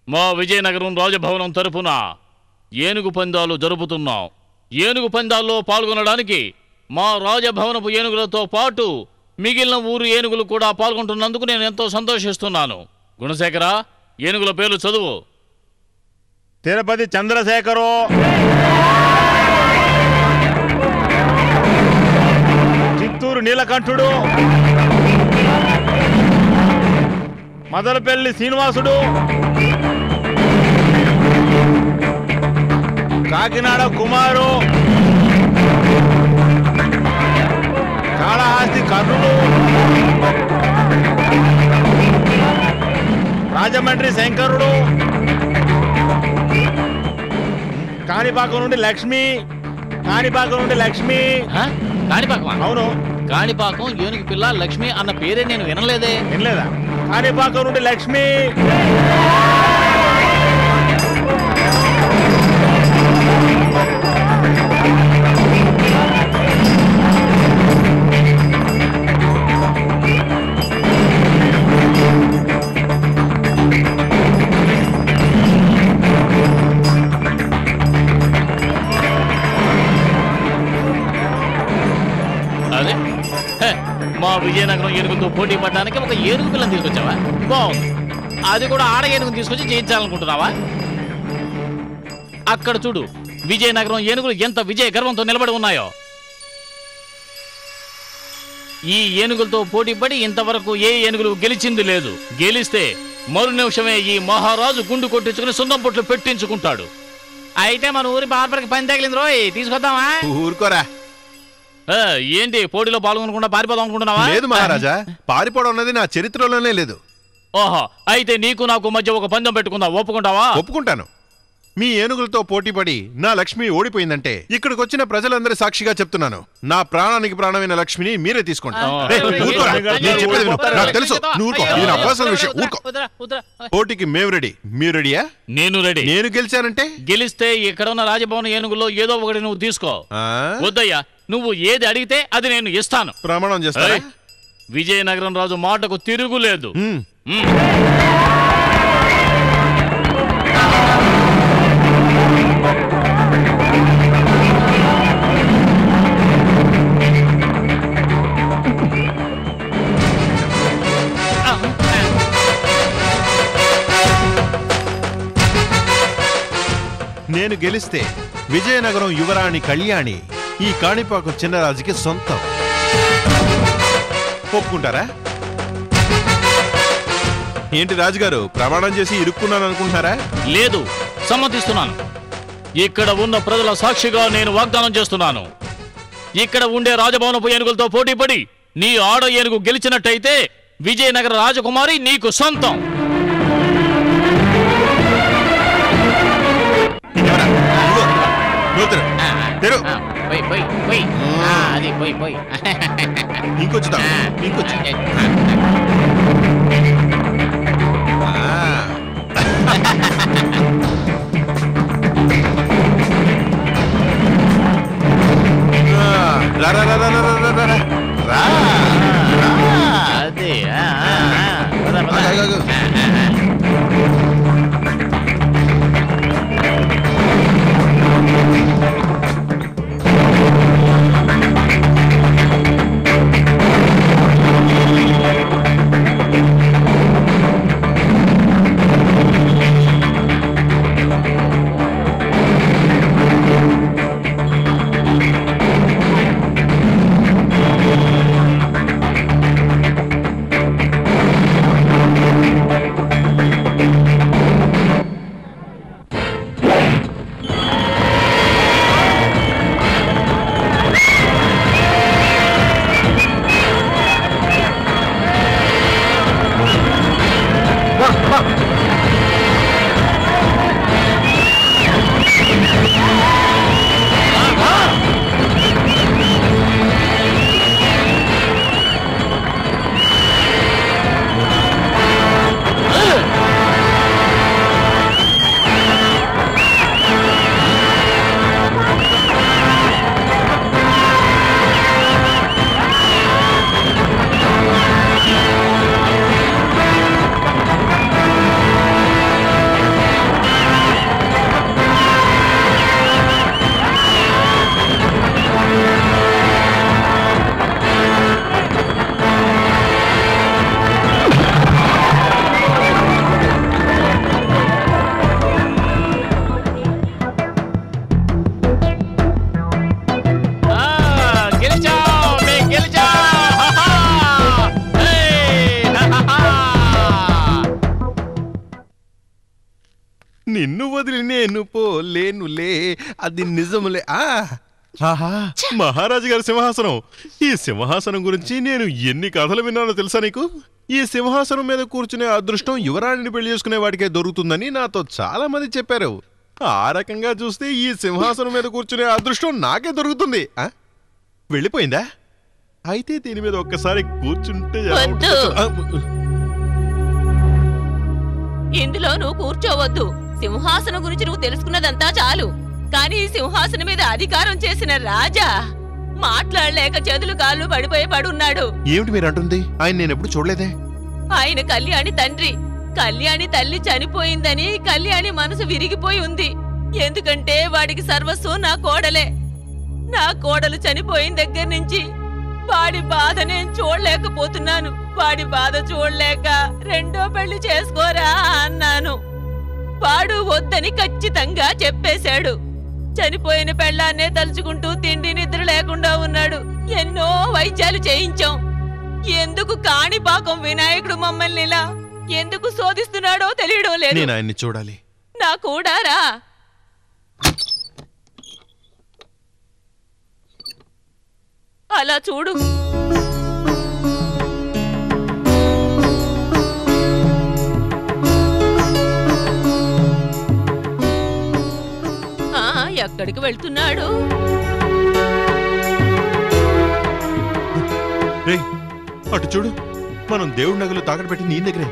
మా విజయనగరం రాజభవనం తరపున ఏనుగు పందాలు జరుపుతున్నాం. ఏనుగు పందాల్లో పాల్గొనడానికి మా రాజభవనపు ఏనుగులతో పాటు మిగిలిన ఊరు ఏనుగులు కూడా పాల్గొంటున్నందుకు నేను ఎంతో సంతోషిస్తున్నాను. గుణశేఖర, ఏనుగుల పేర్లు చదువు. తిరుపతి చంద్రశేఖరు, చిత్తూరు నీలకంఠుడు, మదలపల్లి శ్రీనివాసుడు, కాకినాడ కుమారు, కాళహస్తి కర్ణుడు, రాజమండ్రి శంకరుడు, కాణిపాకం నుండి లక్ష్మి. కాణిపాకం? అవును. కాణిపాకం ఏనుగు పిల్ల లక్ష్మి అన్న పేరే నేను వినలేదే. వినలేదా? కాణిపాకం నుండి లక్ష్మి. అదే మా విజయనగరం ఏనుగుతో పోటీ పడడానికి ఒక ఏనుగు పిల్లని తీసుకొచ్చావా? బాగుంది. అది కూడా ఆడ ఏనుగుని తీసుకొచ్చి జయించాలనుకుంటున్నావా? అక్కడ చూడు, విజయనగరం ఏనుగులు ఎంత విజయ గర్వంతో నిలబడి ఉన్నాయో. ఈ ఏనుగులతో పోటీ పడి ఇంతవరకు ఏ ఏనుగులు గెలిచింది లేదు. గెలిస్తే మరు నిమిషమే ఈ మహారాజు గుండు కొట్టించుకుని సున్నం పొట్లు పెట్టించుకుంటాడు. అయితే మన ఊరి బార్బర్కి పని తగిలింది రోయ్, తీసుకొద్దామా? ఊరుకోరా. ఏంటి పోటీలో పాల్గొనకుండా పారిపోదాం అనుకుంటున్నావా? లేదు మహారాజా, పారిపోవడం అనేది నా చరిత్రలోనే లేదు. ఓహో, అయితే నీకు నాకు మధ్య ఒక పందెం పెట్టుకుందాం, ఒప్పుకుంటావా? ఒప్పుకుంటాను. మీ ఏనుగులతో పోటీపడి నా లక్ష్మి ఓడిపోయిందంటే ఇక్కడికి వచ్చిన ప్రజలందరి సాక్షిగా చెప్తున్నాను, నా ప్రాణానికి ప్రాణమైన లక్ష్మిని మీరే తీసుకోండి. నాకు తెలుసు, ఇది నా పర్సనల్ విషయం. పోటీకి మేము రెడీ, మీరు రెడీయా? నేను రెడీ. నేను గెలిచానంటే? గెలిస్తే ఇక్కడ ఉన్న రాజభవన్ ఏనుగులో ఏదో ఒకటి నువ్వు తీసుకో. వద్దయ్యా, నువ్వు ఏది అడిగితే అది నేను ఇస్తాను. ప్రమాణం చేస్తా. విజయనగరం రాజు మాటకు తిరుగులేదు. నేను గెలిస్తే విజయనగరం యువరాణి కళ్యాణి ఈ కాణిపాకం చిన్నరాజుకి సొంతం. ఒప్పుకుంటారా? ఏంటి రాజుగారు, ప్రమాణం చేసి ఇరుక్కున్నాను అనుకుంటారా? లేదు, సమ్మతిస్తున్నాను. ఇక్కడ ఉన్న ప్రజల సాక్షిగా నేను వాగ్దానం చేస్తున్నాను, ఇక్కడ ఉండే రాజభవనపు ఏనుగులతో పోటీపడి నీ ఆడ ఏనుగు గెలిచినట్టయితే విజయనగర రాజకుమారి నీకు సొంతం. ఇంకొచ్చుదా? అదే నిన్ను వదిలి నేను పోలేనులే, అది నిజములే. ఆహా, మహారాజు గారి సింహాసనం. ఈ సింహాసనం గురించి నేను ఎన్ని కథలు విన్నానో తెలుసా నీకు? ఈ సింహాసనం మీద కూర్చునే అదృష్టం యువరాణిని పెళ్లి చేసుకునే వాడికే దొరుకుతుందని నాతో చాలా మంది చెప్పారు. ఆ రకంగా చూస్తే ఈ సింహాసనం మీద కూర్చునే అదృష్టం నాకే దొరుకుతుంది. వెళ్ళిపోయిందా? అయితే దీని మీద ఒక్కసారి కూర్చుంటే ఇందులో నువ్వు కూర్చోవద్దు. సింహాసనం గురించి నువ్వు తెలుసుకున్నదంతా చాలు. కానీ ఈ సింహాసనం మీద అధికారం చేసిన రాజా మాట్లాడలేక చేతులు కాళ్ళు పడున్నాడు. ఏమిటి మీరు అంటుంది? ఆయన నేను ఎప్పుడు చూడలేదే. ఆయన కళ్యాణి తండ్రి. కళ్యాణి తల్లి చనిపోయిందని కళ్యాణి మనసు విరిగిపోయి ఉంది. ఎందుకంటే వాడికి సర్వస్వం నా కోడలే. నా కోడలు చనిపోయిన దగ్గర నుంచి వాడి బాధ నేను చూడలేకపోతున్నాను. వాడి బాధ చూడలేక రెండో పెళ్లి చేసుకోరా అన్నాను. వాడు వద్దని ఖచ్చితంగా చెప్పేశాడు. చనిపోయిన పెళ్ళాన్నే తలుచుకుంటూ తిండి నిద్ర లేకుండా ఉన్నాడు. ఎన్నో వైద్యాలు చేయించాం. ఎందుకు కాణిపాకం వినాయకుడు మమ్మల్ని ఇలా ఎందుకు శోధిస్తున్నాడో తెలియడం లేదు. నేను ఆయన్ని చూడాలి. నా కూడా రా. అలా చూడు. ఎక్కడికి వెళ్తున్నాడు? అటు చూడు, మనం దేవుడి నగలు తాకట్టు పెట్టి నీ దగ్గరే.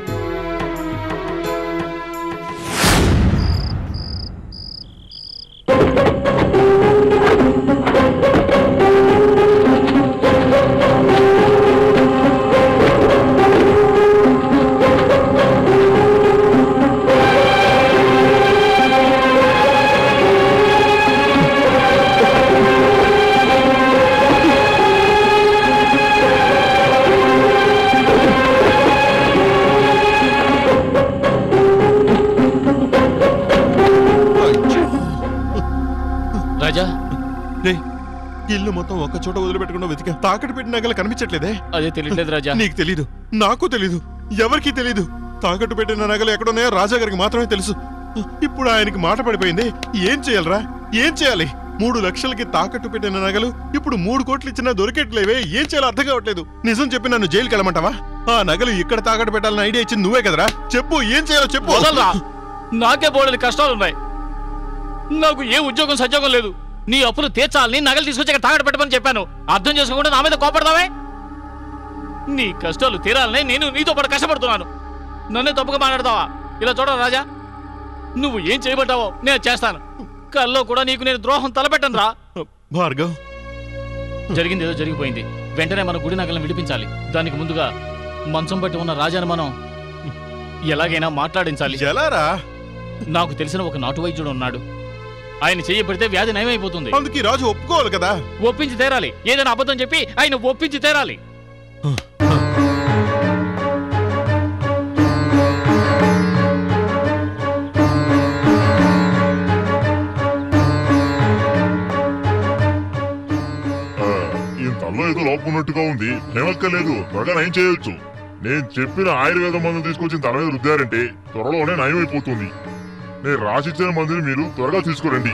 ఇల్లు మొత్తం ఒక్క చోట వదిలిపెట్టకుండా వెతికా. తాకట్టు పెట్టిన నగలు కనిపించట్లేదే. అదే తెలియట్లేదు రాజా. నీకు తెలీదు, నాకు తెలీదు, ఎవరికి తెలీదు. తాకట్టు పెట్టిన నగలు ఎక్కడున్నాయో రాజా గారికి మాత్రమే తెలుసు. ఇప్పుడు ఆయనకి మాట పడిపోయింది. ఏం చేయాలరా? ఏం చేయాలి? 3 లక్షలకి తాకట్టు పెట్టిన నగలు ఇప్పుడు 3 కోట్లు ఇచ్చినా దొరికేట్లేవే. ఏం చేయాలో అర్థం కావట్లేదు. నిజం చెప్పి నన్ను జైలుకి వెళ్ళమంటావా? ఆ నగలు ఇక్కడ తాకట్టు పెట్టాలని ఐడియా ఇచ్చింది నువ్వే కదరా. చెప్పు, ఏం చేయాలో చెప్పు. నాకే బోడని కష్టాలున్నాయి. నాకు ఏ ఉద్యోగం సద్యోగం లేదు. నీ అప్పులు తీర్చాలని నగలు తీసుకొచ్చాక తాకట్టు పెట్టమని చెప్పాను. అర్థం చేసుకోకుండా నా మీద కోపడతావే? నీ కష్టాలు తీరాలని నేను నీతో పాటు కష్టపడుతున్నాను. నన్నే తప్పుగా మాట్లాడతావా? ఇలా చూడ రాజా, నువ్వు ఏం చేయబడ్డావో నేను చేస్తాను. కల్లో కూడా నీకు నేను ద్రోహం తలపెట్టను రా. భార్గవ్, జరిగింది ఏదో జరిగిపోయింది. వెంటనే మన గుడి నగలను విడిపించాలి. దానికి ముందుగా మంచం బట్టి ఉన్న రాజాను మనం ఎలాగైనా మాట్లాడించాలి. ఎలారా? నాకు తెలిసిన ఒక నాటు వైద్యుడు ఉన్నాడు. ఆయన చెయ్యబడితే వ్యాధి నయమైపోతుంది. అందుకే రాజు ఒప్పుకోవాలి కదా. ఒప్పించి తీరాలి. ఏదైనా అబద్ధం చెప్పి ఆయన ఒప్పించి తీరాలి. ఇంతలో ఏదో లోపం ఉన్నట్టుగా ఉంది. ఏమక్కర్లేదు, త్వరగా నయం చేయొచ్చు. నేను చెప్పిన ఆయుర్వేద మందులు తీసుకొచ్చిన తల మీద రుద్దారంటే త్వరలోనే నయం అయిపోతుంది. నేను రాసిచ్చిన మందుని మీరు త్వరగా తీసుకురండి.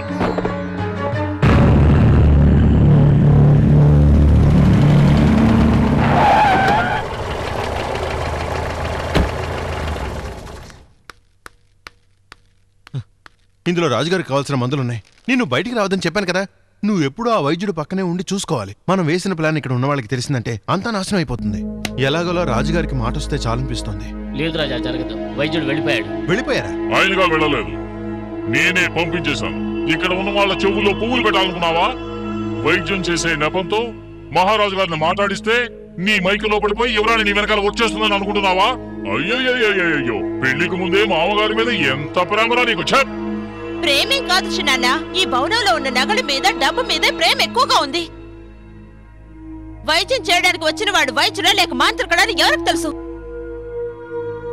ఇందులో రాజుగారికి కావాల్సిన మందులున్నాయి. నేను బయటికి రావద్దని చెప్పాను కదా. నువ్వు ఎప్పుడూ ఆ వైద్యుడు పక్కనే ఉండి చూసుకోవాలి. మనం వేసిన ప్లాన్ ఇక్కడ ఉన్న వాళ్ళకి తెలిసిందంటే అంతా నాశనం అయిపోతుంది. ఎలాగోలా రాజుగారికి మాట వస్తే చాలనిపిస్తుంది. లేదు రాజా, జరగదు. వైద్యుడు వెళ్ళిపోయాడు. వెళ్ళిపోయారా? ఆయనగా వెళ్ళలేదు, నేనే పంపించేశాను. ఇక్కడ ఉన్న వాళ్ళ చెవుల్లో పువ్వులు పెట్టాలనుకున్నావా? వైద్యం చేసే నెపంతో మహారాజు గారిని మాట్లాడిస్తే నీ మైకులో పడిపోయి ఎవరైనా నీ వెనకాల వచ్చేస్తుందని అనుకుంటున్నావా? అయ్యో, పెళ్లికి ముందే మామగారి మీద ఎంత ప్రేమరా నీకు. ప్రేమే కాదు చిన్నాన్న, ఈ భవనంలో ఉన్న నగల మీద డబ్బు మీద ప్రేమ ఎక్కువగా ఉంది. వైద్యం చేయడానికి వచ్చిన వాడు వైద్యుడా లేక మాంత్రికుడా అని ఎవరికి తెలుసు?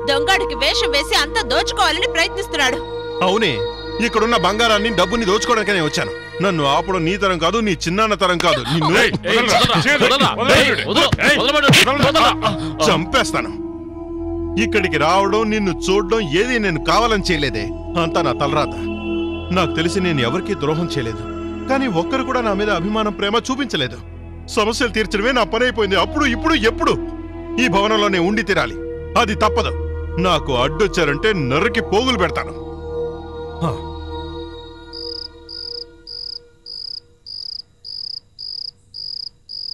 దొంగడికి వేషం వేసి అంతా దోచుకోవాలని ప్రయత్నిస్తున్నాడు. అవునే, ఇక్కడున్న బంగారాన్ని డబ్బుని దోచుకోవడానికనే వచ్చాను. నన్ను ఆపడం నీ తరం కాదు, నీ చిన్నాన్న తరం కాదు. చంపేస్తాను. ఇక్కడికి రావడం నిన్ను చూడడం ఏది నేను కావాలని చేయలేదే, అంతా నా తలరాత. నాకు తెలిసి నేను ఎవరికీ ద్రోహం చేయలేదు, కానీ ఒక్కరు కూడా నా మీద అభిమానం ప్రేమ చూపించలేదు. సమస్యలు తీర్చడమే నా పని అయిపోయింది. అప్పుడు ఇప్పుడు ఎప్పుడు ఈ భవనంలోనే ఉండి తీరాలి, అది తప్పదు. నాకు అడ్డొచ్చారంటే నరికి పోగులు పెడతాను. హ.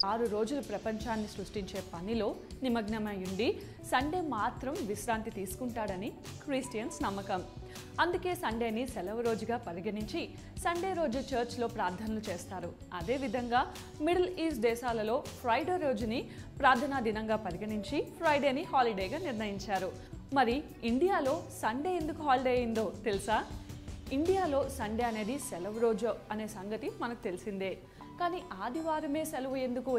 6 రోజులు ప్రపంచాన్ని సృష్టించే పనిలో నిమగ్నమై ఉండి సండే మాత్రం విశ్రాంతి తీసుకుంటాడని క్రిస్టియన్స్ నమ్మకం. అందుకే సండేని సెలవు రోజుగా పరిగణించి సండే రోజు చర్చ్లో ప్రార్థనలు చేస్తారు. అదేవిధంగా మిడిల్ ఈస్ట్ దేశాలలో ఫ్రైడే రోజుని ప్రార్థనా దినంగా పరిగణించి ఫ్రైడేని హాలిడేగా నిర్ణయించారు. మరి ఇండియాలో సండే ఎందుకు హాలిడే అయిందో తెలుసా? ఇండియాలో సండే అనేది సెలవు రోజు అనే సంగతి మనకు తెలిసిందే. కానీ ఆదివారమే సెలవు ఎందుకు